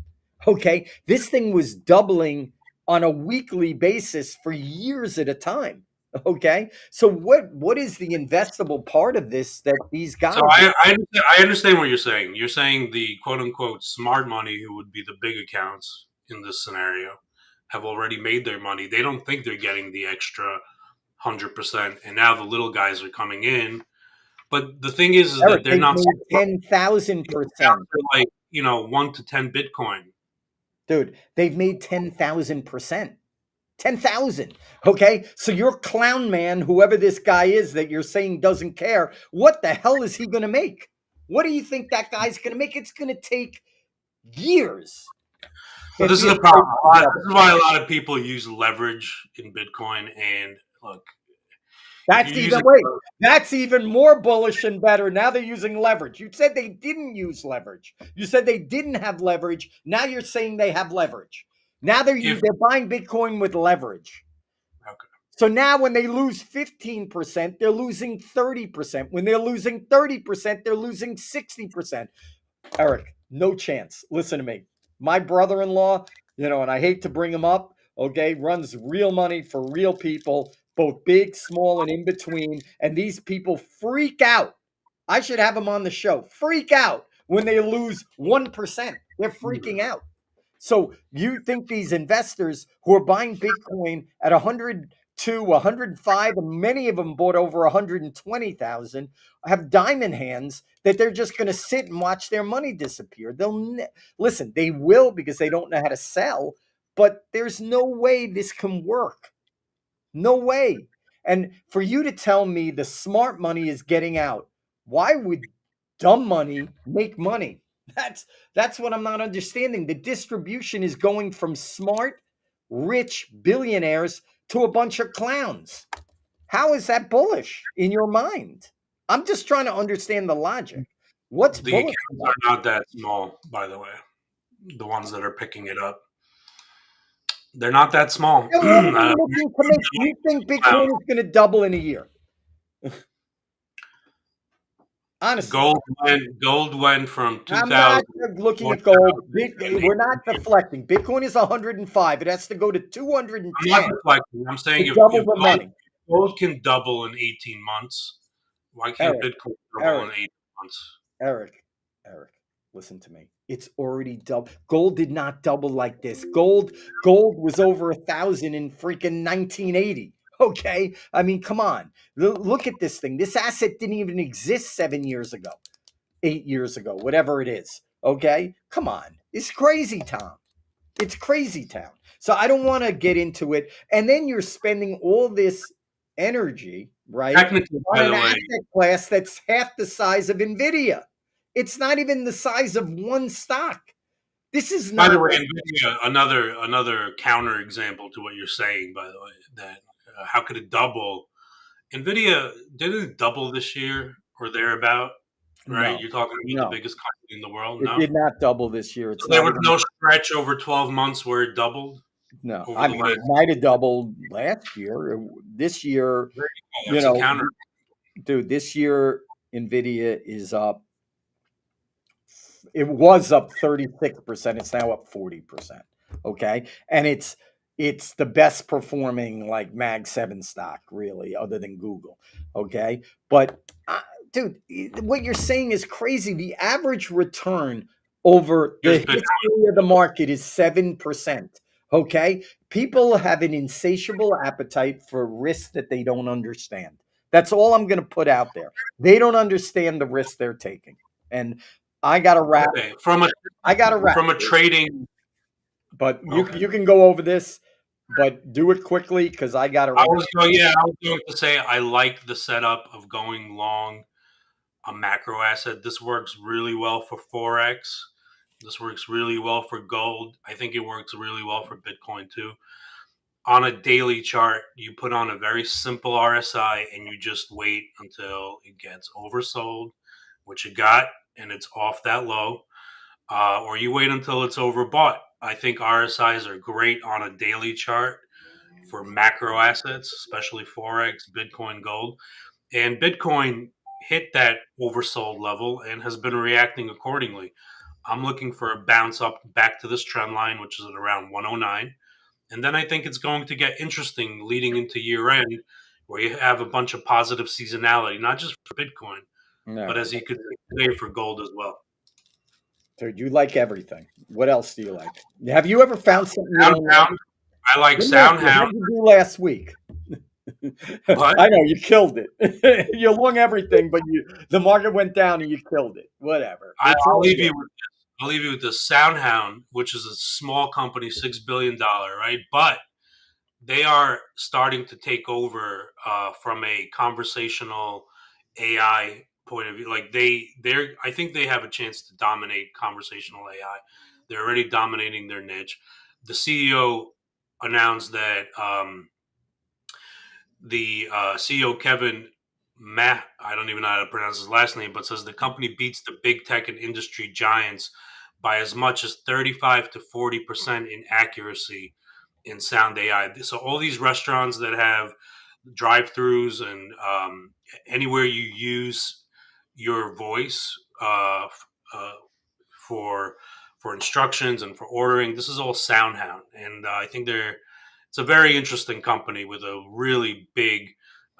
S1: Okay. This thing was doubling on a weekly basis for years at a time. Okay. So what is the investable part of this that these
S2: So
S1: guys
S2: I understand what you're saying. You're saying the quote unquote smart money who would be the big accounts in this scenario have already made their money. They don't think they're getting the extra 100%, and now the little guys are coming in. But the thing is that
S1: Eric,
S2: they're
S1: they've
S2: not
S1: made
S2: down
S1: 10,000%.
S2: to like 1 to 10 Bitcoin.
S1: Dude, they've made 10,000%. 10,000. Okay. So your clown man, whoever this guy is that you're saying doesn't care, what the hell is he going to make? What do you think that guy's going to make? It's going to take years.
S2: But
S1: If
S2: this is
S1: you,
S2: the problem. This is why a lot of people use leverage in Bitcoin. And look, if
S1: that's
S2: you're
S1: even,
S2: using,
S1: wait, that's even more bullish and better. Now they're using leverage. You said they didn't use leverage. You said they didn't have leverage. Now you're saying they have leverage. Now they're
S2: if
S1: buying Bitcoin with leverage.
S2: okay,
S1: So now when they lose 15%, they're losing 30%. When they're losing 30%, they're losing 60%. Eric, no chance. Listen to me. My brother-in-law, and I hate to bring him up, okay, runs real money for real people, both big, small, and in between. And these people freak out. I should have them on the show. Freak out when they lose 1%. They're freaking out. So you think these investors who are buying Bitcoin at 102, 105, and many of them bought over 120,000 have diamond hands that they're just going to sit and watch their money disappear. Listen, they will because they don't know how to sell, but there's no way this can work. No way. And for you to tell me the smart money is getting out, why would dumb money make money? That's what I'm not understanding. The distribution is going from smart, rich billionaires to a bunch of clowns. How is that bullish in your mind? I'm just trying to understand the logic. What's
S2: the
S1: bullish
S2: accounts
S1: about
S2: are not that small, by the way, the ones that are picking it up, they're not that small.
S1: it? What are they looking to make? You think Bitcoin is going to double in a year? Honestly.
S2: Gold went from
S1: I'm not
S2: 2,000
S1: looking
S2: to
S1: at gold. We're not deflecting. Bitcoin is 105. It has to go to
S2: I'm not
S1: 210
S2: deflecting. I'm saying
S1: to double
S2: if
S1: the money.
S2: gold can double in 18 months, why can't
S1: Eric,
S2: Bitcoin double
S1: Eric,
S2: in 18 months?
S1: Eric, listen to me. It's already double. Gold did not double like this. Gold was over 1,000 in freaking 1980. Okay, I mean, come on. Look at this thing. This asset didn't even exist 7 years ago, 8 years ago, whatever it is. Okay, come on. It's crazy, Tom. It's crazy town. So I don't want to get into it. And then you're spending all this energy, right,
S2: Technically,
S1: on
S2: by
S1: an
S2: the way,
S1: asset class that's half the size of Nvidia. It's not even the size of one stock. This is
S2: by the
S1: not.
S2: way, Nvidia, another counter example to what you're saying. By the way, that how could it double? Nvidia didn't it double this year or thereabout, right?
S1: No,
S2: You're talking about the
S1: no.
S2: biggest company in the world,
S1: It
S2: no?
S1: did not double this year.
S2: So
S1: It's
S2: there
S1: not
S2: was
S1: even.
S2: no stretch over 12 months where it doubled
S1: No,
S2: over
S1: I
S2: the
S1: mean it
S2: last.
S1: might have doubled last year. This year,
S2: There you go.
S1: you
S2: That's a
S1: know,
S2: counter.
S1: dude. This year, Nvidia is up. It was up 36%. It's now up 40%. Okay. And it's the best performing like Mag 7 stock, really, other than Google. Okay. But dude, what you're saying is crazy. The average return over the
S2: Here's Bitcoin.
S1: history of the market is 7%. Okay. People have an insatiable appetite for risks that they don't understand. That's all I'm going to put out there. They don't understand the risk they're taking. And I got to wrap.
S2: Okay, from a
S1: I got to wrap.
S2: from a trading.
S1: But you
S2: Okay,
S1: you can go over this, but do it quickly because I got to wrap.
S2: I was going to say I like the setup of going long a macro asset. This works really well for forex. This works really well for gold. I think it works really well for Bitcoin too. On a daily chart, you put on a very simple RSI and you just wait until it gets oversold, which it got, and it's off that low, or you wait until it's overbought. I think RSIs are great on a daily chart for macro assets, especially Forex, Bitcoin, gold. And Bitcoin hit that oversold level and has been reacting accordingly. I'm looking for a bounce up back to this trend line, which is at around 109. And then I think it's going to get interesting leading into year end, where you have a bunch of positive seasonality, not just for Bitcoin, but
S1: No,
S2: as you could say for gold as well.
S1: dude, you like everything. What else do you like? Have you ever found something you don't like?
S2: SoundHound, I like
S1: Let me ask you,
S2: SoundHound,
S1: how'd you do last week?
S2: but
S1: I know you killed it. You long everything, but the market went down and you killed it. Whatever. It's
S2: I'll
S1: all
S2: leave
S1: good.
S2: you with I'll leave you with the SoundHound, which is a small company, $6 billion, right? But they are starting to take over from a conversational AI point of view. Like I think they have a chance to dominate conversational AI. They're already dominating their niche. The CEO announced that the CEO Kevin Matt, I don't even know how to pronounce his last name, but says the company beats the big tech and industry giants by as much as 35 to 40% in accuracy in sound AI. So all these restaurants that have drive-throughs and anywhere you use your voice for instructions and for ordering, this is all SoundHound, and I think it's a very interesting company with a really big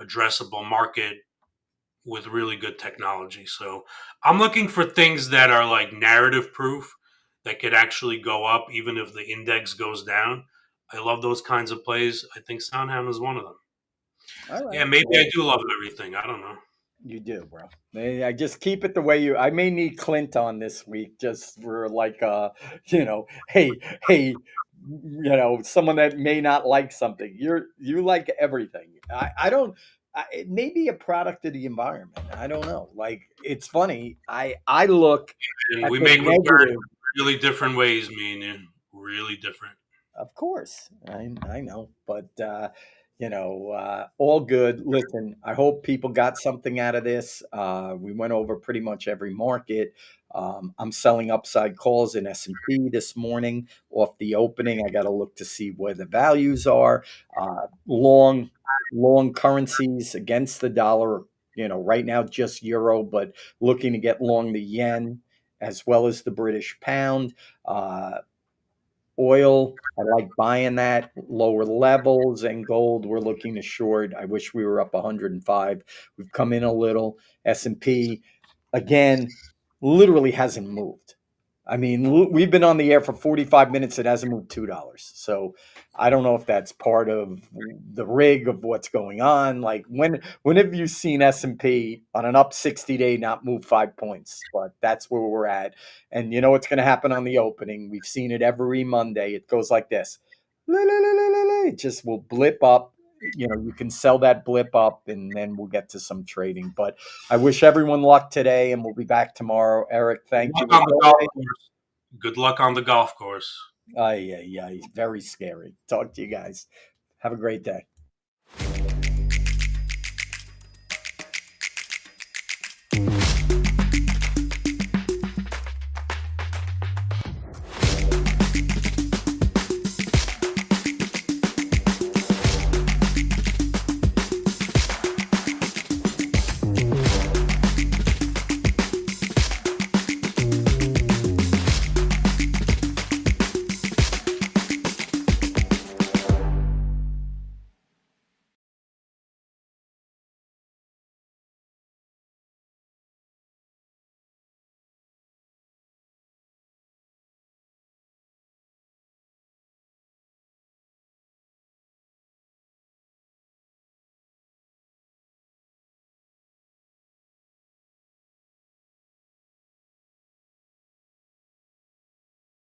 S2: addressable market with really good technology. So I'm looking for things that are like narrative proof that could actually go up even if the index goes down. I love those kinds of plays. I think SoundHound is one of them.
S1: All
S2: Yeah,
S1: right.
S2: maybe
S1: Well,
S2: I do love everything. I don't know.
S1: you do, bro. I just keep it the way you. I may need Clint on this week just for like, hey, someone that may not like something. You like everything. I don't. It may be a product of the environment. I don't know. Like it's funny. I look
S2: And
S1: at
S2: we
S1: the
S2: make returns
S1: negative.
S2: really different ways, me and you. Really different.
S1: Of course, I know, but all good. Listen, I hope people got something out of this. We went over pretty much every market. I'm selling upside calls in S&P this morning off the opening. I got to look to see where the values are. Long currencies against the dollar. Right now just euro, but looking to get long the yen as well as the British pound. Oil, I like buying that lower levels, and gold, we're looking to short. I wish we were up 105. We've come in a little. S&P, again, literally hasn't moved. I mean, we've been on the air for 45 minutes. It hasn't moved $2. So I don't know if that's part of the rig of what's going on. Like when have you seen S&P on an up 60-day not move 5 points? But that's where we're at. And you know what's going to happen on the opening? We've seen it every Monday. It goes like this. It just will blip up. You can sell that blip up and then we'll get to some trading. But I wish everyone luck today and we'll be back tomorrow. Eric,
S2: Good
S1: thank you
S2: luck
S1: as
S2: on the golf
S1: always.
S2: course. Good luck on the golf course.
S1: Ay, ay, ay. Very scary. Talk to you guys. Have a great day.